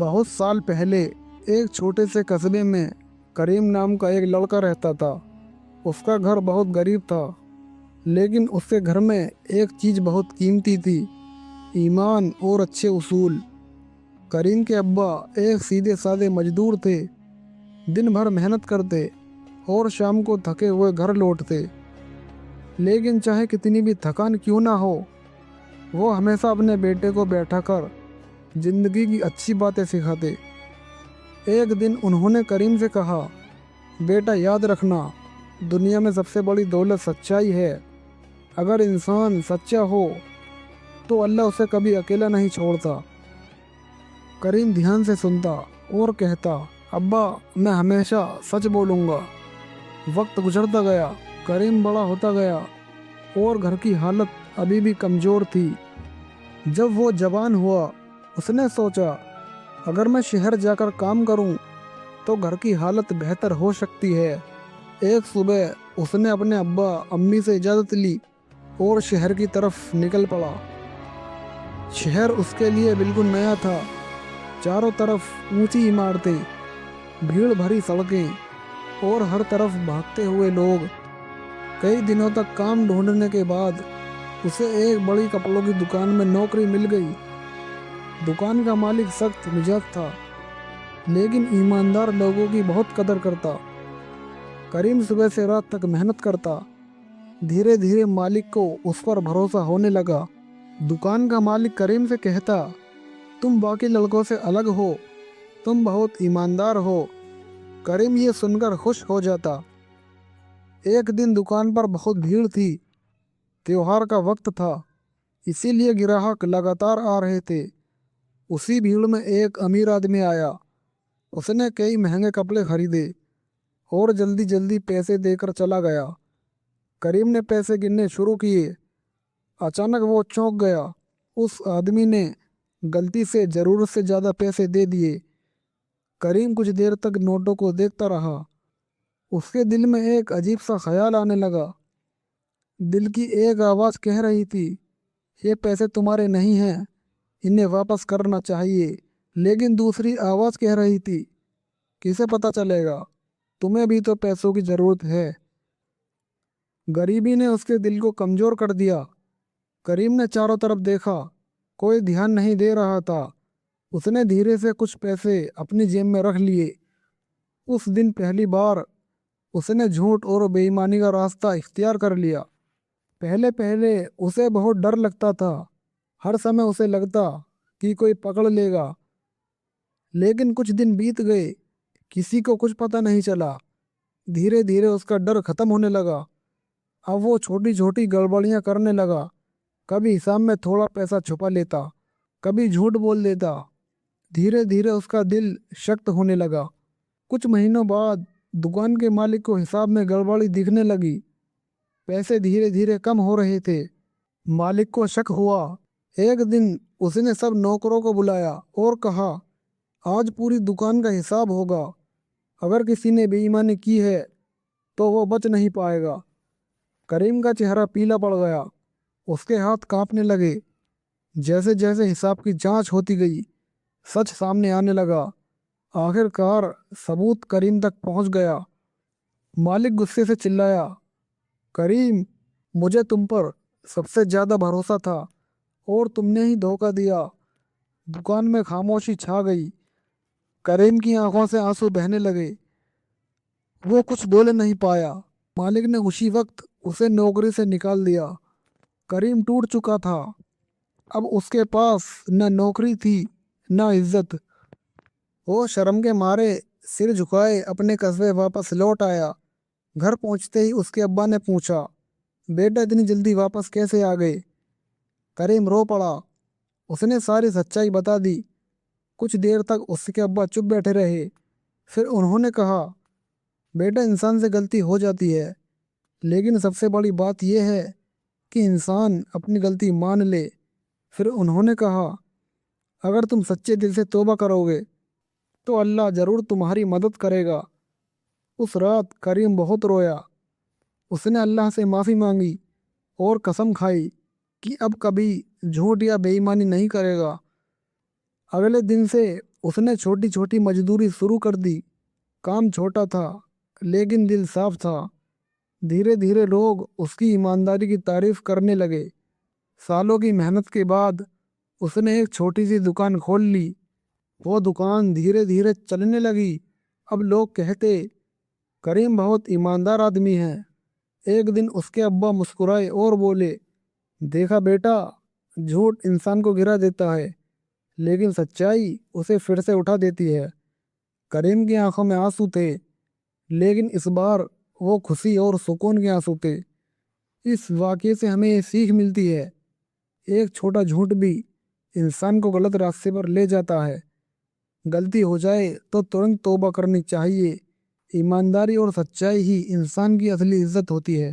बहुत साल पहले एक छोटे से कस्बे में करीम नाम का एक लड़का रहता था। उसका घर बहुत गरीब था, लेकिन उसके घर में एक चीज़ बहुत कीमती थी, ईमान और अच्छे उसूल। करीम के अब्बा एक सीधे साधे मजदूर थे। दिन भर मेहनत करते और शाम को थके हुए घर लौटते। लेकिन चाहे कितनी भी थकान क्यों ना हो, वो हमेशा अपने बेटे को बैठाकर जिंदगी की अच्छी बातें सिखाते। एक दिन उन्होंने करीम से कहा, बेटा याद रखना, दुनिया में सबसे बड़ी दौलत सच्चाई है। अगर इंसान सच्चा हो तो अल्लाह उसे कभी अकेला नहीं छोड़ता। करीम ध्यान से सुनता और कहता, अब्बा मैं हमेशा सच बोलूँगा। वक्त गुजरता गया, करीम बड़ा होता गया और घर की हालत अभी भी कमज़ोर थी। जब वो जवान हुआ, उसने सोचा, अगर मैं शहर जाकर काम करूं तो घर की हालत बेहतर हो सकती है। एक सुबह उसने अपने अब्बा अम्मी से इजाज़त ली और शहर की तरफ निकल पड़ा। शहर उसके लिए बिल्कुल नया था। चारों तरफ ऊंची इमारतें, भीड़ भरी सड़कें और हर तरफ भागते हुए लोग। कई दिनों तक काम ढूंढने के बाद उसे एक बड़ी कपड़ों की दुकान में नौकरी मिल गई। दुकान का मालिक सख्त मिजाज था, लेकिन ईमानदार लोगों की बहुत कदर करता। करीम सुबह से रात तक मेहनत करता। धीरे धीरे मालिक को उस पर भरोसा होने लगा। दुकान का मालिक करीम से कहता, तुम बाकी लड़कों से अलग हो, तुम बहुत ईमानदार हो। करीम ये सुनकर खुश हो जाता। एक दिन दुकान पर बहुत भीड़ थी। त्योहार का वक्त था, इसीलिए ग्राहक लगातार आ रहे थे। उसी भीड़ में एक अमीर आदमी आया। उसने कई महंगे कपड़े खरीदे और जल्दी जल्दी पैसे देकर चला गया। करीम ने पैसे गिनने शुरू किए। अचानक वो चौंक गया। उस आदमी ने गलती से ज़रूरत से ज़्यादा पैसे दे दिए। करीम कुछ देर तक नोटों को देखता रहा। उसके दिल में एक अजीब सा ख्याल आने लगा। दिल की एक आवाज़ कह रही थी, ये पैसे तुम्हारे नहीं हैं, इन्हें वापस करना चाहिए। लेकिन दूसरी आवाज़ कह रही थी, किसे पता चलेगा, तुम्हें भी तो पैसों की ज़रूरत है। गरीबी ने उसके दिल को कमज़ोर कर दिया। करीम ने चारों तरफ देखा, कोई ध्यान नहीं दे रहा था। उसने धीरे से कुछ पैसे अपनी जेब में रख लिए। उस दिन पहली बार उसने झूठ और बेईमानी का रास्ता इख्तियार कर लिया। पहले पहले उसे बहुत डर लगता था। हर समय उसे लगता कि कोई पकड़ लेगा। लेकिन कुछ दिन बीत गए, किसी को कुछ पता नहीं चला। धीरे धीरे उसका डर खत्म होने लगा। अब वो छोटी छोटी गड़बड़ियां करने लगा। कभी हिसाब में थोड़ा पैसा छुपा लेता, कभी झूठ बोल देता। धीरे धीरे उसका दिल शक्त होने लगा। कुछ महीनों बाद दुकान के मालिक को हिसाब में गड़बड़ी दिखने लगी। पैसे धीरे धीरे कम हो रहे थे। मालिक को शक हुआ। एक दिन उसने सब नौकरों को बुलाया और कहा, आज पूरी दुकान का हिसाब होगा। अगर किसी ने बेईमानी की है तो वो बच नहीं पाएगा। करीम का चेहरा पीला पड़ गया। उसके हाथ कांपने लगे। जैसे जैसे हिसाब की जांच होती गई, सच सामने आने लगा। आखिरकार सबूत करीम तक पहुंच गया। मालिक गुस्से से चिल्लाया, करीम, मुझे तुम पर सबसे ज़्यादा भरोसा था और तुमने ही धोखा दिया। दुकान में खामोशी छा गई। करीम की आंखों से आंसू बहने लगे। वो कुछ बोले नहीं पाया। मालिक ने उसी वक्त उसे नौकरी से निकाल दिया। करीम टूट चुका था। अब उसके पास न नौकरी थी, न इज्जत। वो शर्म के मारे सिर झुकाए अपने कस्बे वापस लौट आया। घर पहुंचते ही उसके अब्बा ने पूछा, बेटा इतनी जल्दी वापस कैसे आ गए? करीम रो पड़ा। उसने सारी सच्चाई बता दी। कुछ देर तक उसके अब्बा चुप बैठे रहे। फिर उन्होंने कहा, बेटा इंसान से गलती हो जाती है, लेकिन सबसे बड़ी बात यह है कि इंसान अपनी गलती मान ले। फिर उन्होंने कहा, अगर तुम सच्चे दिल से तौबा करोगे तो अल्लाह ज़रूर तुम्हारी मदद करेगा। उस रात करीम बहुत रोया। उसने अल्लाह से माफ़ी मांगी और कसम खाई कि अब कभी झूठ या बेईमानी नहीं करेगा। अगले दिन से اس نے چھوٹی چھوٹی مزدوری شروع کر دی۔ کام چھوٹا تھا لیکن دل صاف تھا۔ دھیرے دھیرے لوگ اس کی ایمانداری کی تعریف کرنے لگے۔ سالوں کی محنت کے بعد اس نے ایک چھوٹی سی دکان کھول لی۔ وہ دکان دھیرے دھیرے چلنے لگی۔ اب لوگ کہتے کریم بہت ایماندار آدمی ہے۔ ایک دن اس کے ابا مسکرائے اور بولے، دیکھا بیٹا، جھوٹ انسان کو گرا دیتا ہے لیکن سچائی اسے پھر سے اٹھا دیتی ہے۔ کریم کی آنکھوں میں آنسو تھے لیکن اس بار وہ خوشی اور سکون کے آنسو تھے۔ اس واقعے سے ہمیں یہ سیکھ ملتی ہے، ایک چھوٹا جھوٹ بھی انسان کو غلط راستے پر لے جاتا ہے۔ غلطی ہو جائے تو ترنت توبہ کرنی چاہیے۔ ایمانداری اور سچائی ہی انسان کی اصلی عزت ہوتی ہے۔